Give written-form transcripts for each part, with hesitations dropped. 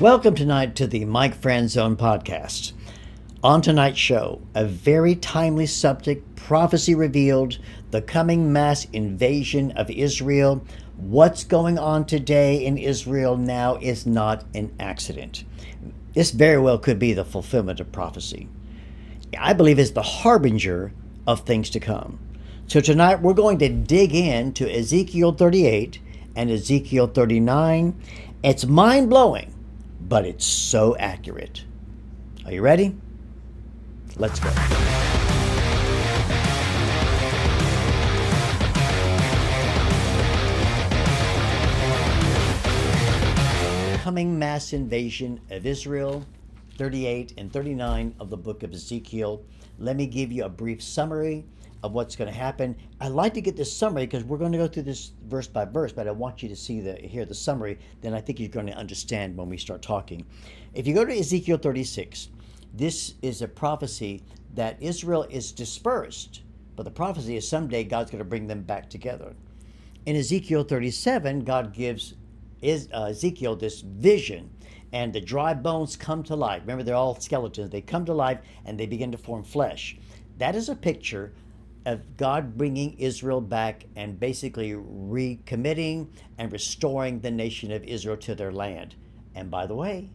Welcome tonight to the Mike Franzone podcast. On tonight's show, a very timely subject, prophecy revealed, the coming mass invasion of Israel. What's going on today in Israel now is not an accident. This very well could be the fulfillment of prophecy. I believe it's the harbinger of things to come. So tonight we're going to dig into Ezekiel 38 and Ezekiel 39. It's mind-blowing, but it's so accurate. Are you ready? Let's go. Coming mass invasion of Israel, 38 and 39 of the book of Ezekiel. Let me give you a brief summary of what's going to happen. I'd like to get this summary because we're going to go through this verse by verse, but I want you to hear the summary. Then I think you're going to understand when we start talking. If you go to Ezekiel 36, this is a prophecy that Israel is dispersed, but the prophecy is someday God's going to bring them back together. In Ezekiel 37, God gives Ezekiel this vision, and the dry bones come to life. Remember, they're all skeletons. They come to life and they begin to form flesh. That is a picture of God bringing Israel back and basically recommitting and restoring the nation of Israel to their land. And by the way,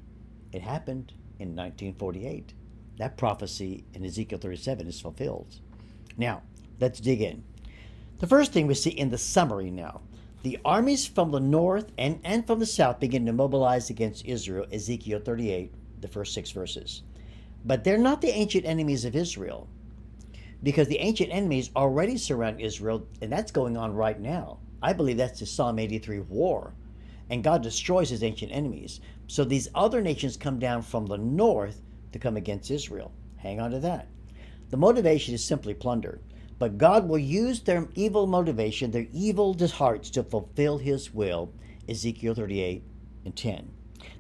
it happened in 1948. That prophecy in Ezekiel 37 is fulfilled. Now, let's dig in. The first thing we see in the summary now, the armies from the north and from the south begin to mobilize against Israel, Ezekiel 38, the first 6 verses. But they're not the ancient enemies of Israel, because the ancient enemies already surround Israel, and that's going on right now. I believe that's the Psalm 83 war, and God destroys his ancient enemies. So these other nations come down from the north to come against Israel. Hang on to that. The motivation is simply plunder, but God will use their evil motivation, their evil hearts, to fulfill his will, Ezekiel 38 and 10.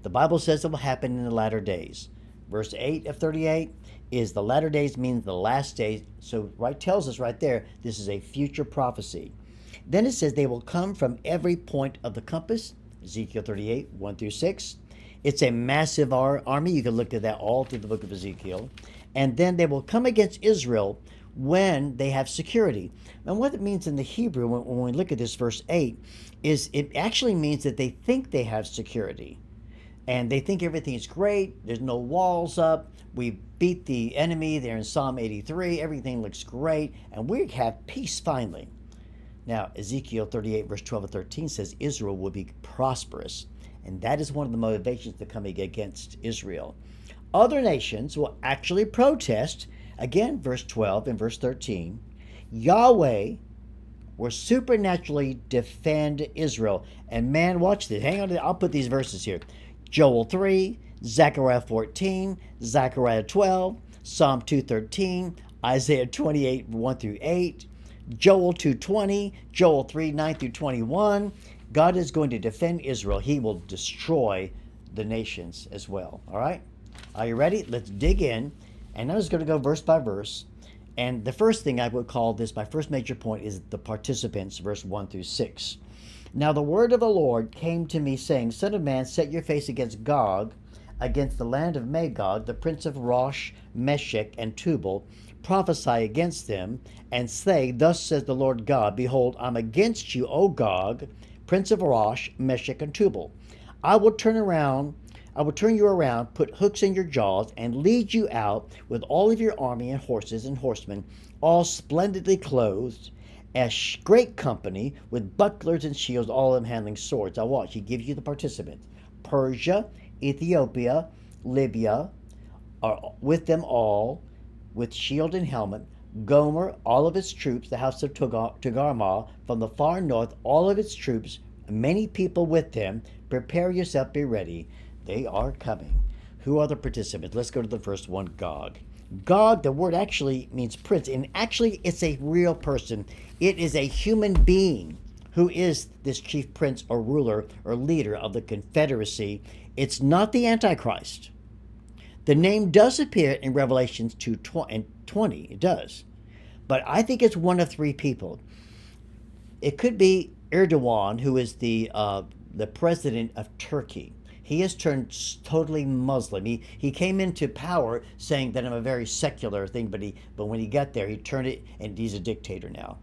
The Bible says it will happen in the latter days. Verse 8 of 38 is the latter days means the last days. So tells us right there, this is a future prophecy. Then it says they will come from every point of the compass, Ezekiel 38, 1 through 6. It's a massive army. You can look at that all through the book of Ezekiel. And then they will come against Israel when they have security. And what it means in the Hebrew, when we look at this verse 8, is it actually means that they think they have security. And they think everything's great. There's no walls up. We beat the enemy. They're in Psalm 83. Everything looks great. And we have peace finally. Now, Ezekiel 38, verse 12 and 13 says Israel will be prosperous. And that is one of the motivations to coming against Israel. Other nations will actually protest. Again, verse 12 and verse 13. Yahweh will supernaturally defend Israel. And man, watch this. Hang on. I'll put these verses here. Joel 3, Zechariah 14, Zechariah 12, Psalm 213, Isaiah 28, 1 through 8, Joel 2:20, Joel 3, 9 through 21. God is going to defend Israel. He will destroy the nations as well. All right? Are you ready? Let's dig in. And I'm just going to go verse by verse. And the first thing I would call this, my first major point, is the participants, verse 1 through 6. Now the word of the Lord came to me, saying, Son of man, set your face against Gog, against the land of Magog, the prince of Rosh, Meshech, and Tubal. Prophesy against them, and say, Thus says the Lord God, Behold, I'm against you, O Gog, prince of Rosh, Meshech, and Tubal. I will turn you around, put hooks in your jaws, and lead you out with all of your army and horses and horsemen, all splendidly clothed, as great company, with bucklers and shields, all of them handling swords. Now watch, he gives you the participants. Persia, Ethiopia, Libya, are with them all, with shield and helmet. Gomer, all of its troops, the house of Togarmah, from the far north, all of its troops, many people with them. Prepare yourself, be ready. They are coming. Who are the participants? Let's go to the first one, Gog. Gog, the word actually means prince, and actually it's a real person. It is a human being who is this chief prince or ruler or leader of the confederacy. It's not the Antichrist. The name does appear in Revelation 2:20. It does. But I think it's one of 3 people. It could be Erdogan, who is the president of Turkey. He has turned totally Muslim. He came into power saying that I'm a very secular thing, but when he got there, he turned it, and he's a dictator now.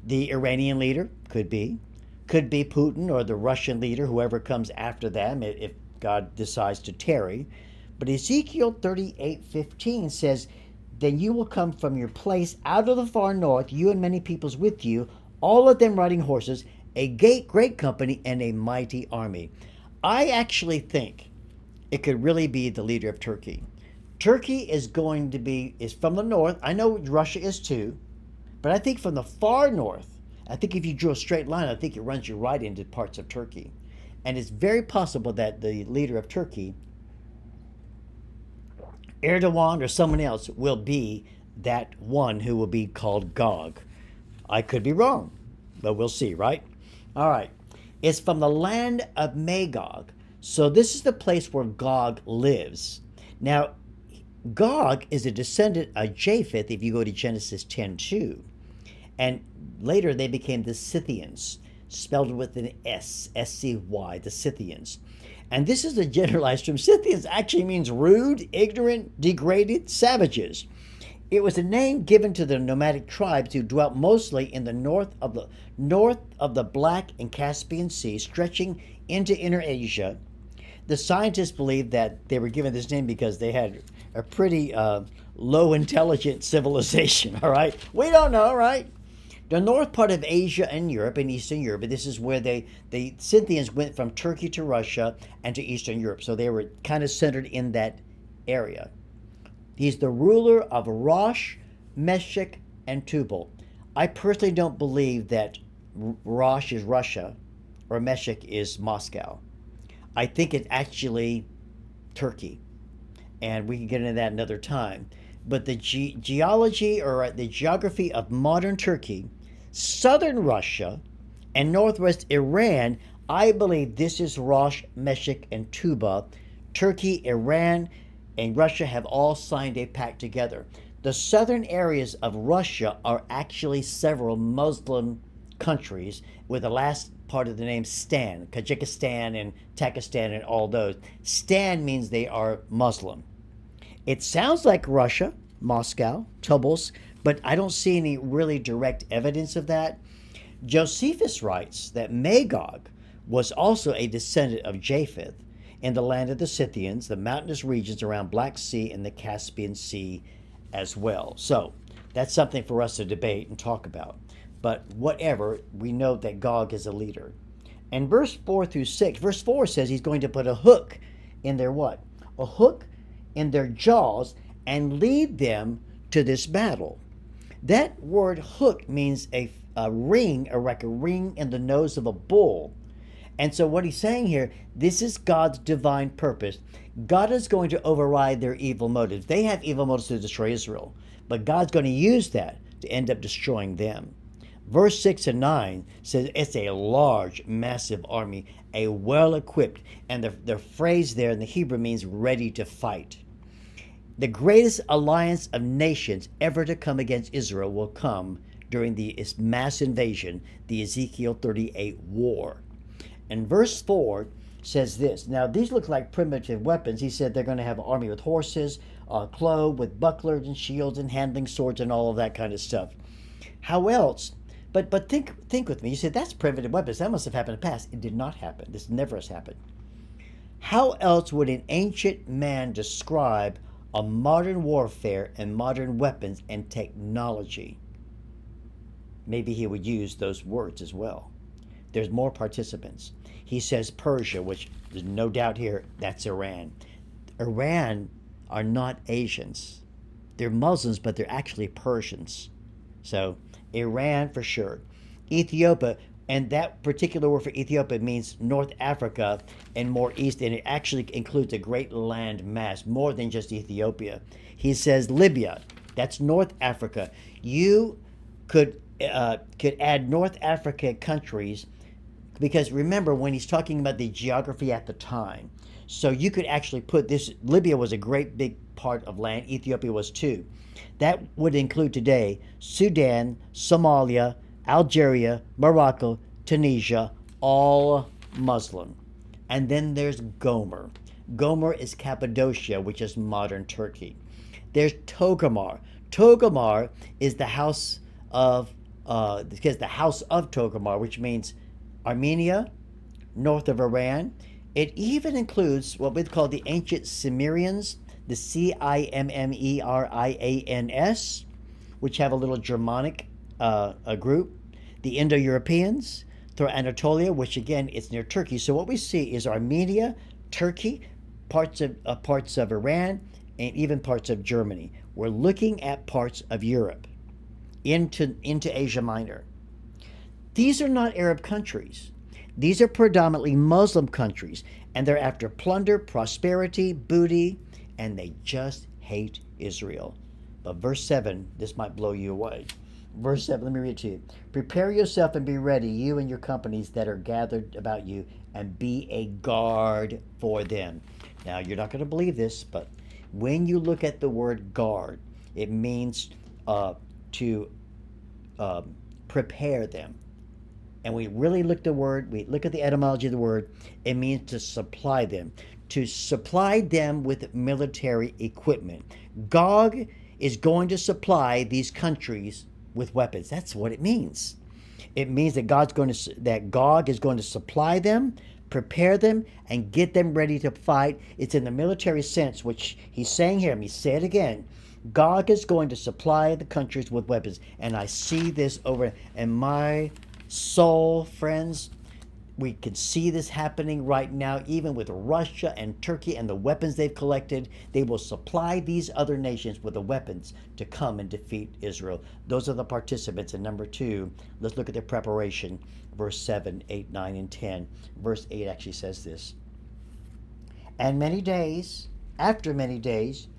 The Iranian leader could be Putin or the Russian leader, whoever comes after them, if God decides to tarry. But Ezekiel 38:15 says, "Then you will come from your place out of the far north, you and many peoples with you, all of them riding horses, a great company and a mighty army." I actually think it could really be the leader of Turkey. Turkey is from the north. I know Russia is too, but I think from the far north, I think if you drew a straight line, I think it runs you right into parts of Turkey. And it's very possible that the leader of Turkey, Erdogan or someone else, will be that one who will be called Gog. I could be wrong, but we'll see, right? All right. It's from the land of Magog. So this is the place where Gog lives. Now, Gog is a descendant of Japheth if you go to Genesis 10:2. And later they became the Scythians, spelled with an S, S-C-Y, the Scythians. And this is a generalized term. Scythians actually means rude, ignorant, degraded, savages. It was a name given to the nomadic tribes who dwelt mostly in the north of the Black and Caspian Sea, stretching into Inner Asia. The scientists believe that they were given this name because they had a pretty low intelligent civilization. All right, we don't know, right? The north part of Asia and Europe and Eastern Europe, this is where the Scythians went from Turkey to Russia and to Eastern Europe. So they were kind of centered in that area. He's the ruler of Rosh, Meshech, and Tubal. I personally don't believe that Rosh is Russia or Meshech is Moscow. I think it's actually Turkey. And we can get into that another time. But the geology or the geography of modern Turkey, southern Russia, and northwest Iran, I believe this is Rosh, Meshech, and Tubal. Turkey, Iran, and Russia have all signed a pact together. The southern areas of Russia are actually several Muslim countries, with the last part of the name Stan, Kazakhstan and Takistan and all those. Stan means they are Muslim. It sounds like Russia, Moscow, Tobolsk, but I don't see any really direct evidence of that. Josephus writes that Magog was also a descendant of Japheth in the land of the Scythians, the mountainous regions around Black Sea and the Caspian Sea as well. So that's something for us to debate and talk about. But whatever, we know that Gog is a leader. And verse 4 through 6, verse 4 says he's going to put a hook in their what? A hook in their jaws and lead them to this battle. That word hook means a ring, or like a ring in the nose of a bull. And so what he's saying here, this is God's divine purpose. God is going to override their evil motives. They have evil motives to destroy Israel, but God's going to use that to end up destroying them. Verse 6 and 9 says it's a large, massive army, a well-equipped, and the phrase there in the Hebrew means ready to fight. The greatest alliance of nations ever to come against Israel will come during the mass invasion, the Ezekiel 38 war. And verse 4 says this. Now, these look like primitive weapons. He said they're going to have an army with horses, clothed with bucklers and shields and handling swords and all of that kind of stuff. How else? But think with me. You said that's primitive weapons. That must have happened in the past. It did not happen. This never has happened. How else would an ancient man describe a modern warfare and modern weapons and technology? Maybe he would use those words as well. There's more participants. He says Persia, which there's no doubt here, that's Iran. Iran are not Asians. They're Muslims, but they're actually Persians. So Iran for sure. Ethiopia, and that particular word for Ethiopia means North Africa and more east, and it actually includes a great land mass, more than just Ethiopia. He says Libya, that's North Africa. You could add North Africa countries, because remember when he's talking about the geography at the time. So you could actually put this, Libya was a great big part of land, Ethiopia was too. That would include today Sudan, Somalia, Algeria, Morocco, Tunisia, all Muslim. And then there's Gomer. Gomer is Cappadocia, which is modern Turkey. There's Togarmah. Togarmah is the house of because the house of Togarmah, which means Armenia, north of Iran. It even includes what we call the ancient Cimmerians, the Cimmerians, which have a little Germanic a group, the Indo-Europeans through Anatolia, which again is near Turkey. So what we see is Armenia, Turkey, parts of Iran, and even parts of Germany. We're looking at parts of Europe into Asia Minor. These are not Arab countries. These are predominantly Muslim countries, and they're after plunder, prosperity, booty, and they just hate Israel. But verse 7, this might blow you away. Verse 7, let me read it to you. Prepare yourself and be ready, you and your companies that are gathered about you, and be a guard for them. Now, you're not going to believe this, but when you look at the word guard, it means to prepare them. And we really look at the word, we look at the etymology of the word, it means to supply them. To supply them with military equipment. Gog is going to supply these countries with weapons. That's what it means. It means that Gog is going to supply them, prepare them, and get them ready to fight. It's in the military sense, which he's saying here. Let me say it again. Gog is going to supply the countries with weapons. And I see this over in my soul, friends. We can see this happening right now, even with Russia and Turkey and the weapons they've collected. They will supply these other nations with the weapons to come and defeat Israel. Those are the participants. And number 2, let's look at their preparation. Verse 7, 8, 9, and 10. Verse 8 actually says this. And after many days,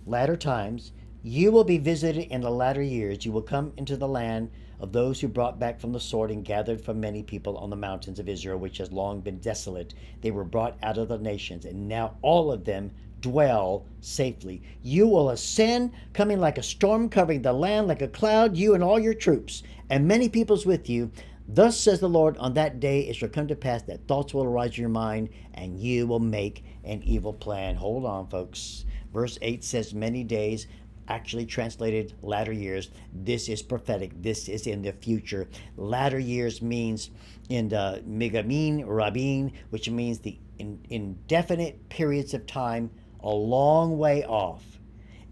latter times, you will be visited in the latter years. You will come into the land of those who brought back from the sword and gathered from many people on the mountains of Israel, which has long been desolate. They were brought out of the nations, and now all of them dwell safely. You will ascend, coming like a storm, covering the land like a cloud, you and all your troops, and many peoples with you. Thus says the Lord, on that day it shall come to pass that thoughts will arise in your mind, and you will make an evil plan. Hold on, folks. Verse 8 says many days, actually translated latter years. This is prophetic. This is in the future. Latter years means in the Megamin, Rabin, which means the indefinite periods of time a long way off.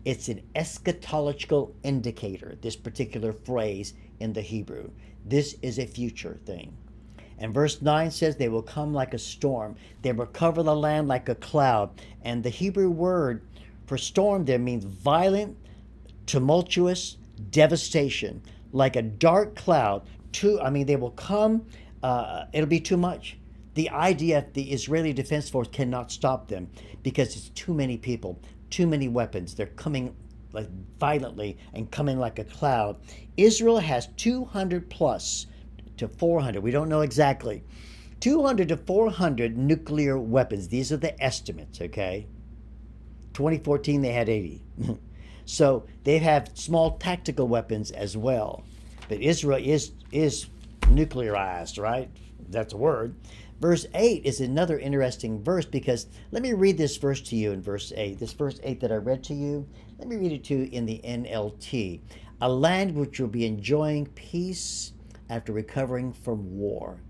It's an eschatological indicator, this particular phrase in the Hebrew. This is a future thing. And verse 9 says they will come like a storm. They will cover the land like a cloud. And the Hebrew word for storm there means violent, tumultuous devastation, like a dark cloud. They will come, it'll be too much. The IDF, the Israeli Defense Force, cannot stop them because it's too many people, too many weapons. They're coming like violently and coming like a cloud. Israel has 200 plus to 400, we don't know exactly, 200 to 400 nuclear weapons. These are the estimates, okay? 2014 they had 80. So they have small tactical weapons as well. But Israel is nuclearized, right? That's a word. Verse 8 is another interesting verse because let me read this verse to you in verse 8. This verse 8 that I read to you, let me read it to you in the NLT. A land which will be enjoying peace after recovering from war.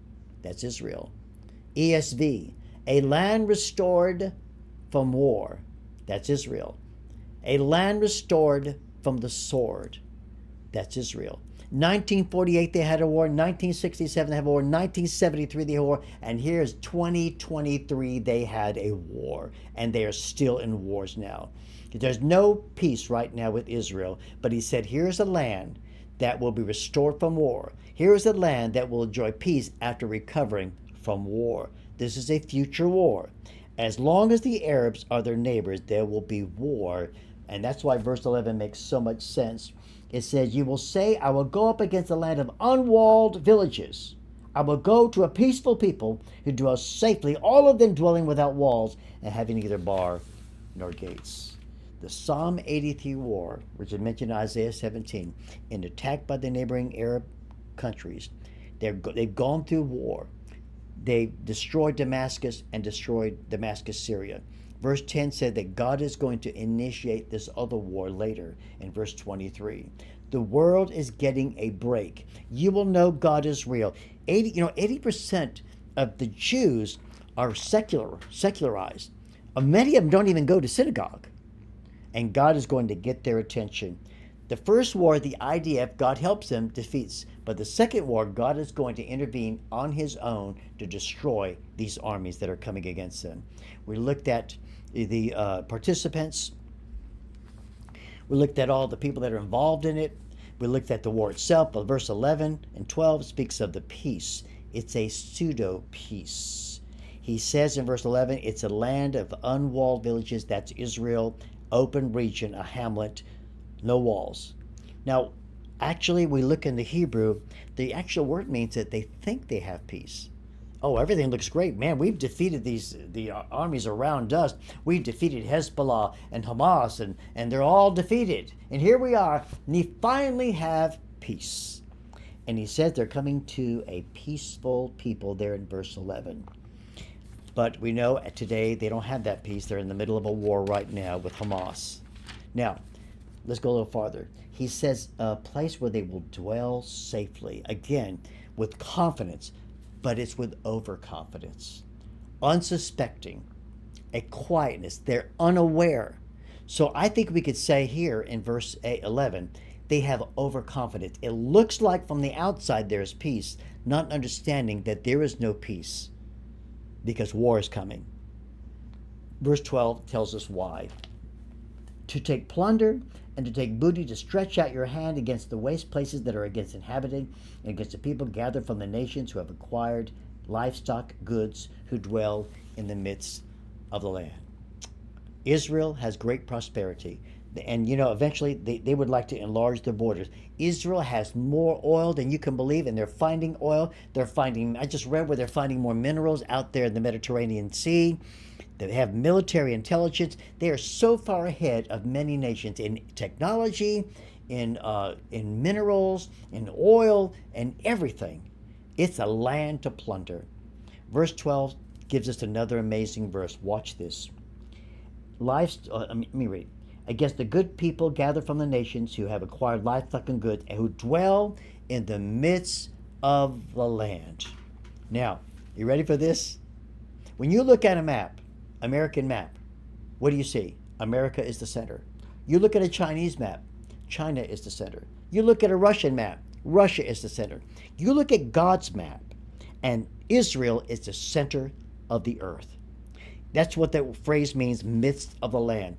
That's Israel. ESV, a land restored from war. That's Israel. A land restored from the sword. That's Israel. 1948 they had a war. 1967 they had a war. 1973 they had a war. And here's 2023 they had a war. And they are still in wars now. There's no peace right now with Israel. But he said, here's a land that will be restored from war. Here is a land that will enjoy peace after recovering from war. This is a future war. As long as the Arabs are their neighbors, there will be war. And that's why verse 11 makes so much sense. It says, you will say, I will go up against a land of unwalled villages. I will go to a peaceful people who dwell safely, all of them dwelling without walls and having neither bar nor gates. The Psalm 83 war, which is mentioned in Isaiah 17, and attacked by the neighboring Arab countries. They've gone through war. They destroyed Damascus and destroyed Damascus, Syria. Verse 10 said that God is going to initiate this other war later in verse 23. The world is getting a break. You will know God is real. 80% of the Jews are secularized. Many of them don't even go to synagogue. And God is going to get their attention. The first war, the IDF, God helps them, defeats. But the second war, God is going to intervene on his own to destroy these armies that are coming against them. We looked at the participants. We looked at all the people that are involved in it. We looked at the war itself. But verse 11 and 12 speaks of the peace. It's a pseudo peace. He says in verse 11, it's a land of unwalled villages. That's Israel, open region, a hamlet, no walls. Now, actually, we look in the Hebrew, the actual word means that they think they have peace. Oh, everything looks great. Man, we've defeated the armies around us. We've defeated Hezbollah and Hamas, and they're all defeated. And here we are, and they finally have peace. And he says they're coming to a peaceful people there in verse 11. But we know today they don't have that peace. They're in the middle of a war right now with Hamas. Now, let's go a little farther. He says a place where they will dwell safely. Again, with confidence, but it's with overconfidence. Unsuspecting, a quietness. They're unaware. So I think we could say here in verse 11, they have overconfidence. It looks like from the outside there's peace, not understanding that there is no peace because war is coming. Verse 12 tells us why. To take plunder and to take booty, to stretch out your hand against the waste places that are against inhabited, and against the people gathered from the nations who have acquired livestock, goods, who dwell in the midst of the land. Israel has great prosperity. And, eventually they would like to enlarge their borders. Israel has more oil than you can believe, and they're finding oil. I just read where they're finding more minerals out there in the Mediterranean Sea. They have military intelligence. They are so far ahead of many nations in technology, in minerals, in oil, and everything. It's a land to plunder. Verse 12 gives us another amazing verse. Watch this. Let me read. Against the good people gathered from the nations who have acquired livestock and goods, and who dwell in the midst of the land. Now, you ready for this? When you look at a map, American map, what do you see? America is the center. You look at a Chinese map, China is the center. You look at a Russian map, Russia is the center. You look at God's map, and Israel is the center of the earth. That's what that phrase means, midst of the land.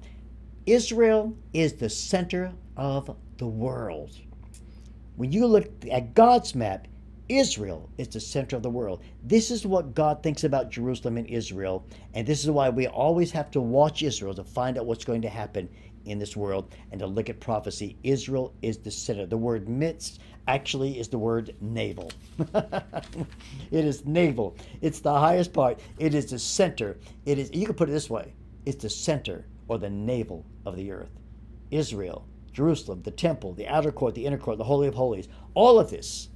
Israel is the center of the world. When you look at God's map, Israel is the center of the world. This is what God thinks about Jerusalem and Israel, and this is why we always have to watch Israel to find out what's going to happen in this world and to look at prophecy. Israel is the center. The word midst actually is the word navel. It is navel. It's the highest part. It is the center. It is, you can put it this way, it's the center or the navel of the earth. Israel, Jerusalem, the temple, the outer court, the inner court, the Holy of Holies, all of this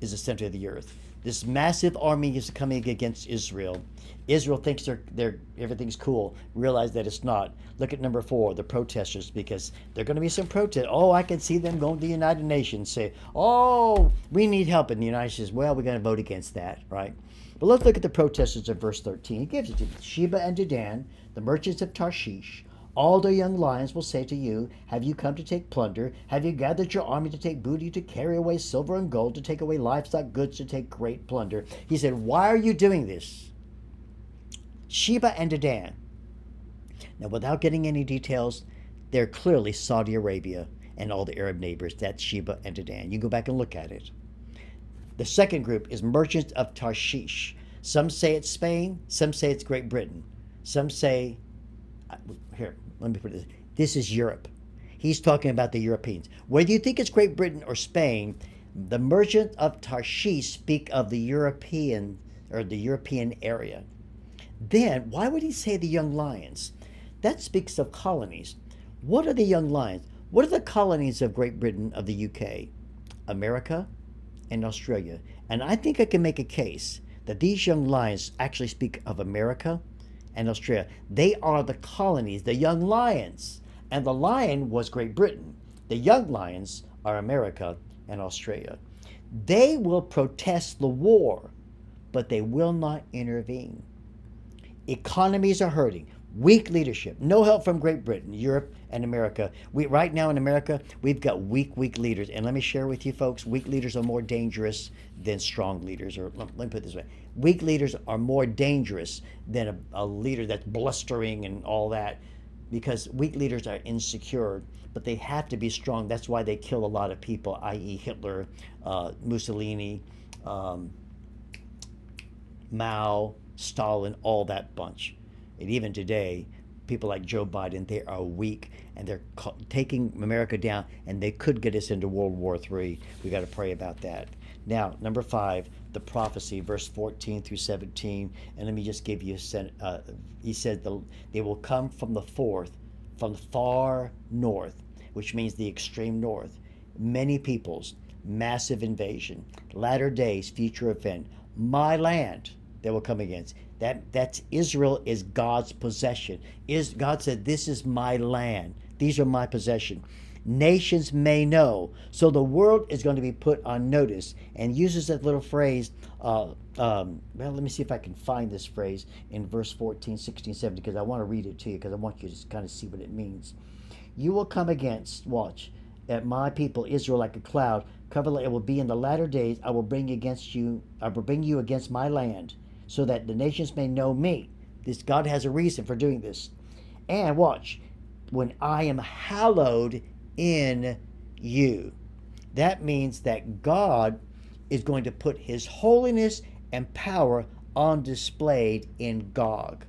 is the center of the earth. This massive army is coming against Israel. Israel thinks they're everything's cool. Realize that it's not. Look at number 4, the protesters, because there are going to be some protest. Oh, I can see them going to the United Nations, say, oh, we need help. And the United States, well, we're going to vote against that, right? But let's look at the protesters of verse 13. He gives it to Sheba and Dedan, the merchants of Tarshish. All the young lions will say to you, have you come to take plunder? Have you gathered your army to take booty, to carry away silver and gold, to take away livestock, goods, to take great plunder? He said, why are you doing this? Sheba and Dedan. Now, without getting any details, they're clearly Saudi Arabia and all the Arab neighbors. That's Sheba and Dedan. You go back and look at it. The second group is merchants of Tarshish. Some say it's Spain. Some say it's Great Britain. Some say, here, let me put this. This is Europe. He's talking about the Europeans. Whether you think it's Great Britain or Spain, the merchants of Tarshish speak of the European area. Then, why would he say the young lions? That speaks of colonies. What are the young lions? What are the colonies of Great Britain, of the UK? America and Australia. And I think I can make a case that these young lions actually speak of America and Australia. They are the colonies, the young lions. And the lion was Great Britain. The young lions are America and Australia. They will protest the war, but they will not intervene. Economies are hurting. Weak leadership. No help from Great Britain, Europe, and America. Right now in America, we've got weak leaders. And let me share with you folks, weak leaders are more dangerous than strong leaders. Or let me put it this way. Weak leaders are more dangerous than a leader that's blustering and all that, because weak leaders are insecure, but they have to be strong. That's why they kill a lot of people, i.e. Hitler, Mussolini, Mao, Stalin, all that bunch. And even today, people like Joe Biden, they are weak, and they're taking America down, and they could get us into World War III. We got to pray about that. Now, number 5, the prophecy, verse 14 through 17. And let me just give you he said they will come from the far north, which means the extreme north. Many peoples, massive invasion, latter days, future event, my land they will come against. That's Israel is God's possession. God said, this is my land. These are my possession. Nations may know. So the world is going to be put on notice, and uses that little phrase. Well, let me see if I can find this phrase in verse 14, 16, 17, because I want to read it to you, because I want you to kind of see what it means. You will come against, watch, at my people Israel like a cloud. It will be in the latter days. I will bring you against my land, so that the nations may know me. This God has a reason for doing this. And watch, when I am hallowed in you. That means that God is going to put his holiness and power on display in Gog.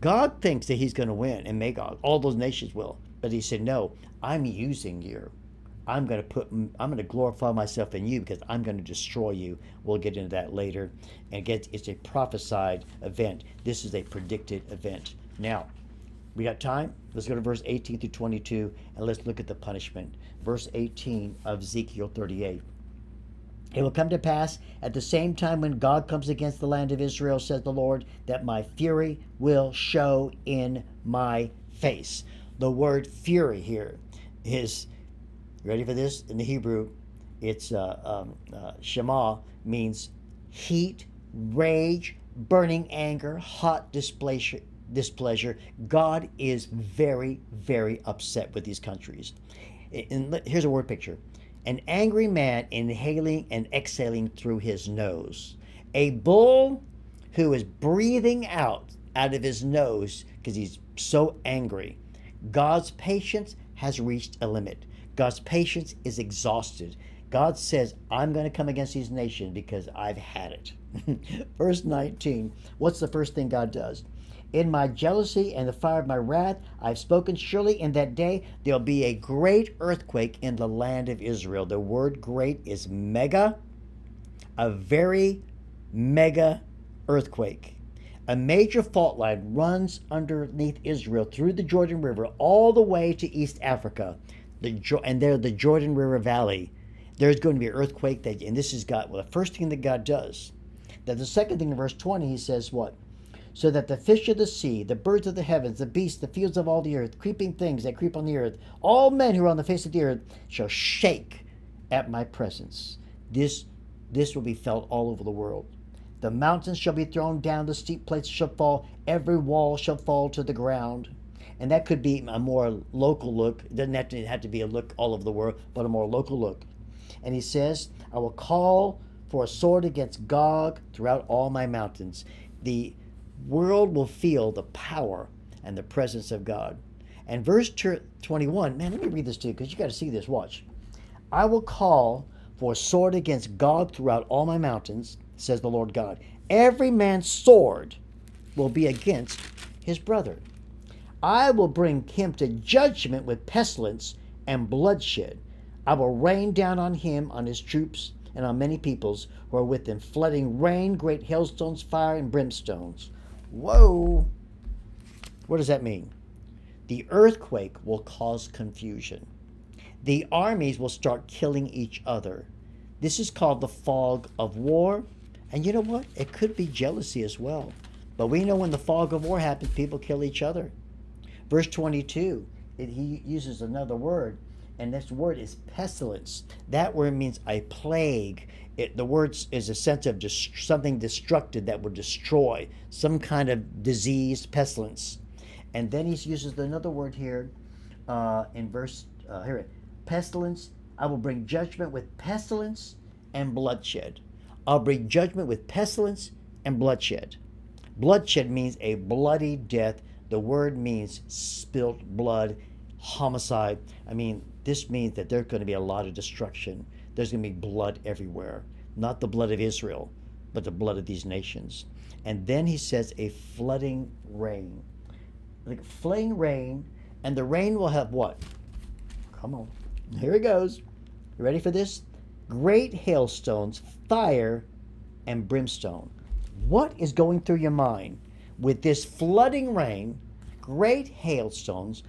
God thinks that he's going to win in Magog. All those nations will. But he said, no, I'm using you. I'm going to glorify myself in you, because I'm going to destroy you. We'll get into that later. And again, it's a prophesied event. This is a predicted event. Now, we got time? Let's go to verse 18 through 22, and let's look at the punishment. Verse 18 of Ezekiel 38. It will come to pass at the same time when God comes against the land of Israel, says the Lord, that my fury will show in my face. The word fury here is, ready for this? In the Hebrew, it's Shema, means heat, rage, burning anger, hot displeasure. God is very, very upset with these countries. And here's a word picture. An angry man inhaling and exhaling through his nose. A bull who is breathing out of his nose because he's so angry. God's patience has reached a limit. God's patience is exhausted. God says, I'm going to come against these nations because I've had it. Verse 19, what's the first thing God does? In my jealousy and the fire of my wrath, I've spoken. Surely in that day there'll be a great earthquake in the land of Israel. The word great is mega, a very mega earthquake. A major fault line runs underneath Israel through the Jordan River all the way to East Africa. And there, the Jordan River Valley, there's going to be an earthquake. And this is God. Well, the first thing that God does. Then the second thing in verse 20, he says what? So that the fish of the sea, the birds of the heavens, the beasts, the fields of all the earth, creeping things that creep on the earth, all men who are on the face of the earth shall shake at my presence. This will be felt all over the world. The mountains shall be thrown down, the steep places shall fall, every wall shall fall to the ground. And that could be a more local look. It doesn't have to be a look all over the world, but a more local look. And he says, I will call for a sword against Gog throughout all my mountains. The world will feel the power and the presence of God. And verse 21, man, let me read this to you, because you got to see this. Watch. I will call for a sword against Gog throughout all my mountains, says the Lord God. Every man's sword will be against his brother. I will bring him to judgment with pestilence and bloodshed. I will rain down on him, on his troops, and on many peoples who are with him, flooding rain, great hailstones, fire, and brimstones. Whoa! What does that mean? The earthquake will cause confusion. The armies will start killing each other. This is called the fog of war, And you know what? It could be jealousy as well. But we know when the fog of war happens, people kill each other. Verse 22, he uses another word, and this word is pestilence. That word means a plague. The word is a sense of something destructive that would destroy, some kind of disease, pestilence. And then he uses another word here in verse, here, pestilence. I will bring judgment with pestilence and bloodshed. I'll bring judgment with pestilence and bloodshed. Bloodshed means a bloody death. The word means spilt blood, homicide. I mean, this means that there's going to be a lot of destruction. There's going to be blood everywhere. Not the blood of Israel, but the blood of these nations. And then he says a flooding rain. Like flooding rain, and the rain will have what? Come on. Here it goes. You ready for this? Great hailstones, fire, and brimstone. What is going through your mind with this flooding rain, great hailstones,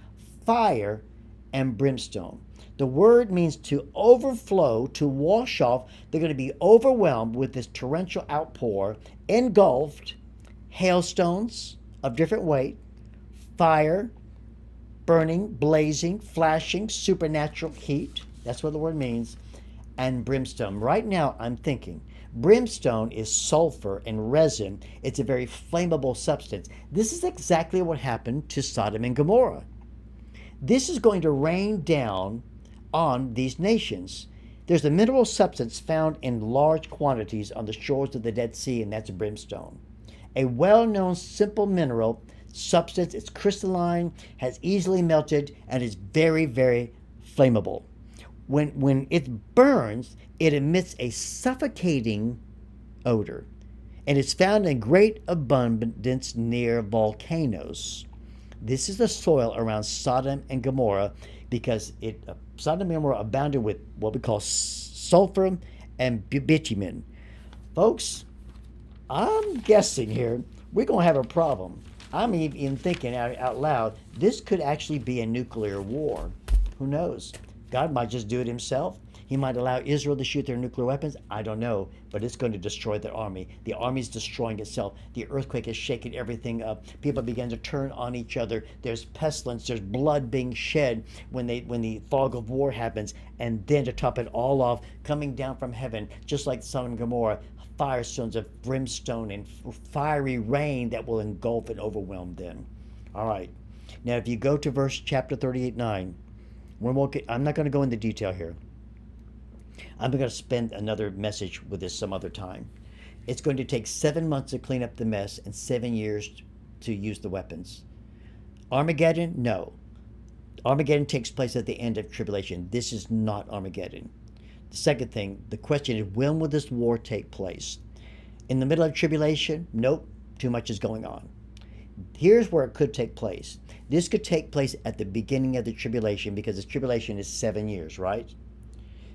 fire, and brimstone? The word means to overflow, to wash off. They're going to be overwhelmed with this torrential outpour, engulfed, hailstones of different weight, fire, burning, blazing, flashing, supernatural heat. That's what the word means. And brimstone. Right now, I'm thinking brimstone is sulfur and resin. It's a very flammable substance. This is exactly what happened to Sodom and Gomorrah. This is going to rain down on these nations. There's a mineral substance found in large quantities on the shores of the Dead Sea, and that's brimstone. A well-known simple mineral substance. It's crystalline, has easily melted, and is very, very flammable. When it burns, it emits a suffocating odor, and it's found in great abundance near volcanoes. This is the soil around Sodom and Gomorrah because Sodom and Gomorrah abounded with what we call sulfur and bitumen. Folks, I'm guessing here we're going to have a problem. I'm even thinking out loud, this could actually be a nuclear war. Who knows? God might just do it himself. He might allow Israel to shoot their nuclear weapons. I don't know, but it's going to destroy their army. The army is destroying itself. The earthquake is shaking everything up. People begin to turn on each other. There's pestilence. There's blood being shed when the fog of war happens. And then to top it all off, coming down from heaven, just like Sodom and Gomorrah, firestones of brimstone and fiery rain that will engulf and overwhelm them. All right. Now, if you go to chapter 38:9, I'm not going to go into detail here. I'm going to spend another message with this some other time. It's going to take 7 months to clean up the mess and 7 years to use the weapons. Armageddon? No. Armageddon takes place at the end of tribulation. This is not Armageddon. The second thing, the question is, when will this war take place? In the middle of tribulation? Nope. Too much is going on. Here's where it could take place. This could take place at the beginning of the tribulation because the tribulation is 7 years, right?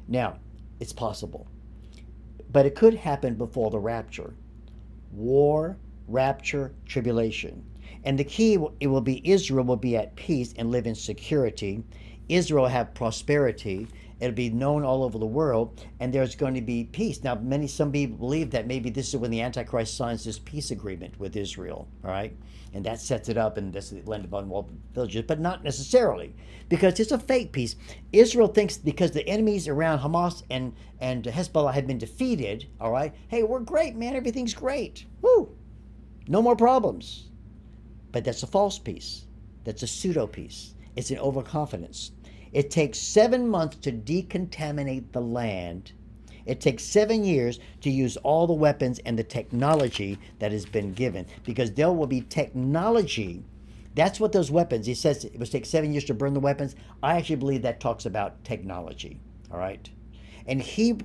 Now, it's possible. But it could happen before the rapture. War, rapture, tribulation. And the key, it will be Israel will be at peace and live in security. Israel will have prosperity. It'll be known all over the world, and there's going to be peace. Now, some people believe that maybe this is when the Antichrist signs this peace agreement with Israel, all right? And that sets it up, and this is the land of unwalled villages, but not necessarily, because it's a fake peace. Israel thinks because the enemies around Hamas and Hezbollah have been defeated, all right? Hey, we're great, man. Everything's great. Woo! No more problems. But that's a false peace. That's a pseudo peace. It's an overconfidence. It takes 7 months to decontaminate the land. It takes 7 years to use all the weapons and the technology that has been given, because there will be technology. That's what those weapons, he says it will take 7 years to burn the weapons. I actually believe that talks about technology, all right? And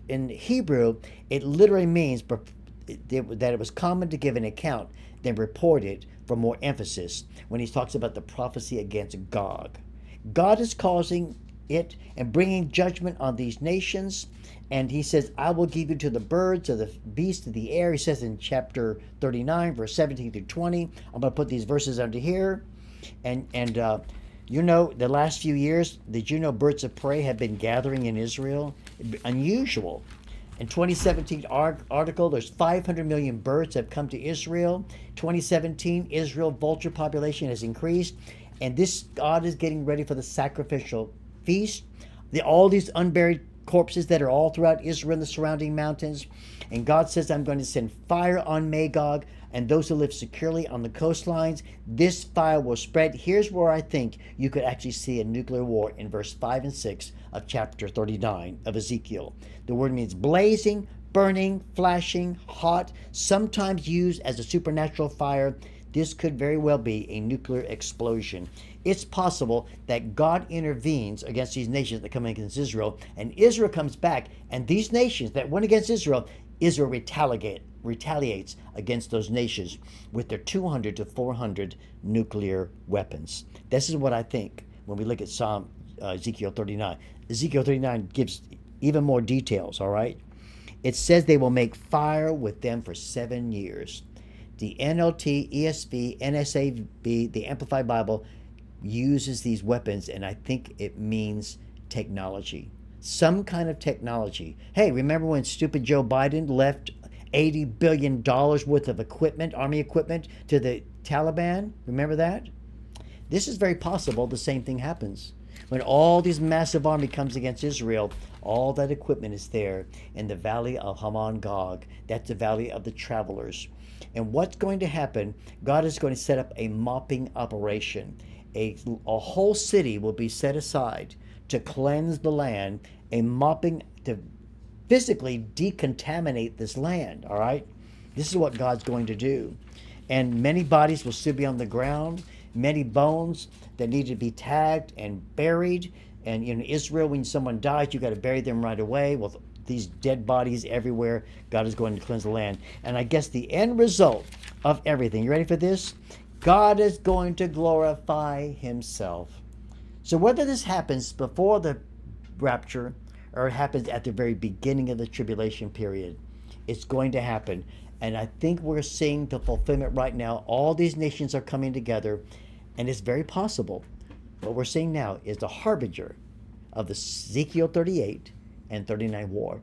in Hebrew, it literally means that it was common to give an account, then report it for more emphasis when he talks about the prophecy against Gog. God is causing it and bringing judgment on these nations. And he says, I will give you to the birds of the beasts of the air. He says in chapter 39, verse 17 through 20. I'm going to put these verses under here. And you know, the last few years, did you know birds of prey have been gathering in Israel? Unusual. In 2017 article, there's 500 million birds have come to Israel. 2017, Israel vulture population has increased. And this God is getting ready for the sacrificial feast. All these unburied corpses that are all throughout Israel and the surrounding mountains. And God says, I'm going to send fire on Magog and those who live securely on the coastlines. This fire will spread. Here's where I think you could actually see a nuclear war in verse 5 and 6 of chapter 39 of Ezekiel. The word means blazing, burning, flashing, hot, sometimes used as a supernatural fire. This could very well be a nuclear explosion. It's possible that God intervenes against these nations that come against Israel, and Israel comes back, and these nations that went against Israel retaliates against those nations with their 200 to 400 nuclear weapons. This is what I think when we look at Ezekiel 39. Ezekiel 39 gives even more details, all right? It says they will make fire with them for 7 years. The NLT, ESV, NSAB, the Amplified Bible uses these weapons, and I think it means technology. Some kind of technology. Hey, remember when stupid Joe Biden left $80 billion worth of equipment, army equipment, to the Taliban? Remember that? This is very possible the same thing happens. When all these massive army comes against Israel, all that equipment is there in the valley of Haman Gog. That's the valley of the travelers. And what's going to happen, God is going to set up a mopping operation. A whole city will be set aside to cleanse the land, a mopping to physically decontaminate this land, all right? This is what God's going to do. And many bodies will still be on the ground, many bones that need to be tagged and buried. And in Israel, when someone dies, you got to bury them right away. Well, these dead bodies everywhere, God is going to cleanse the land. And I guess the end result of everything, you ready for this? God is going to glorify himself. So whether this happens before the rapture or it happens at the very beginning of the tribulation period, it's going to happen. And I think we're seeing the fulfillment right now. All these nations are coming together, and it's very possible. What we're seeing now is the harbinger of the Ezekiel 38 and 39 war.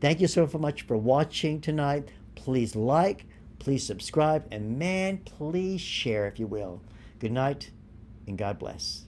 Thank you so much for watching tonight. Please like, please subscribe, and man, please share if you will. Good night, and God bless.